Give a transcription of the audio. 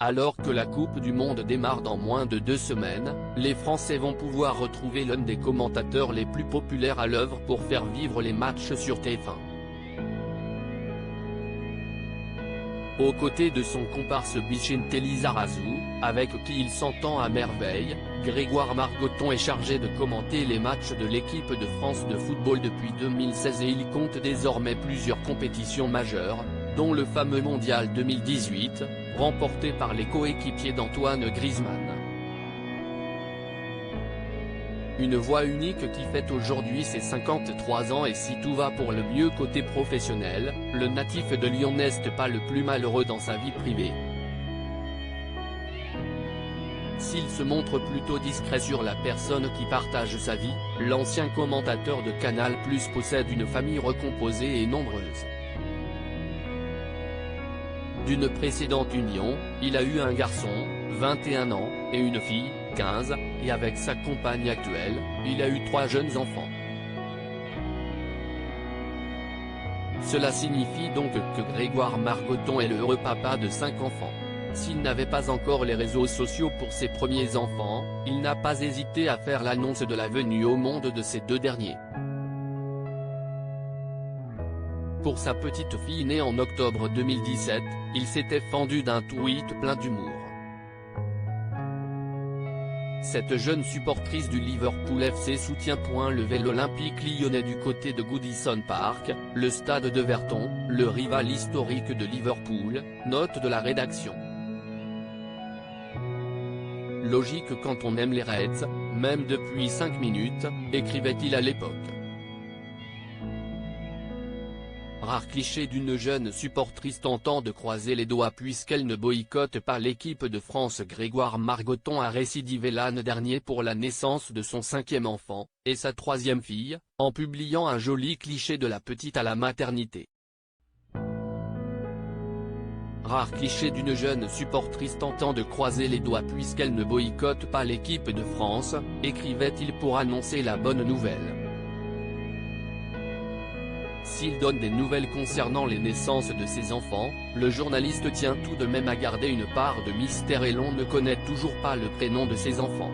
Alors que la Coupe du Monde démarre dans moins de 2 semaines, les Français vont pouvoir retrouver l'un des commentateurs les plus populaires à l'œuvre pour faire vivre les matchs sur TF1. Aux côtés de son comparse Vicente Lizarazu, avec qui il s'entend à merveille, Grégoire Margoton est chargé de commenter les matchs de l'équipe de France de football depuis 2016 et il compte désormais plusieurs compétitions majeures, dont le fameux Mondial 2018, remporté par les coéquipiers d'Antoine Griezmann. Une voix unique qui fête aujourd'hui ses 53 ans et si tout va pour le mieux côté professionnel, le natif de Lyon n'est pas le plus malheureux dans sa vie privée. S'il se montre plutôt discret sur la personne qui partage sa vie, l'ancien commentateur de Canal+ possède une famille recomposée et nombreuse. D'une précédente union, il a eu un garçon, 21 ans, et une fille, 15, et avec sa compagne actuelle, il a eu 3 jeunes enfants. Cela signifie donc que Grégoire Margoton est le heureux papa de 5 enfants. S'il n'avait pas encore les réseaux sociaux pour ses premiers enfants, il n'a pas hésité à faire l'annonce de la venue au monde de ces 2 derniers. Pour sa petite fille née en octobre 2017, il s'était fendu d'un tweet plein d'humour. Cette jeune supportrice du Liverpool FC soutient l'Olympique lyonnais du côté de Goodison Park, le stade d'Everton, le rival historique de Liverpool, note de la rédaction. Logique quand on aime les Reds, même depuis 5 minutes, écrivait-il à l'époque. Rare cliché d'une jeune supportrice tentant de croiser les doigts puisqu'elle ne boycotte pas l'équipe de France. Grégoire Margoton a récidivé l'an dernier pour la naissance de son 5e enfant, et sa 3e fille, en publiant un joli cliché de la petite à la maternité. Rare cliché d'une jeune supportrice tentant de croiser les doigts puisqu'elle ne boycotte pas l'équipe de France, écrivait-il pour annoncer la bonne nouvelle. S'il donne des nouvelles concernant les naissances de ses enfants, le journaliste tient tout de même à garder une part de mystère et l'on ne connaît toujours pas le prénom de ses enfants.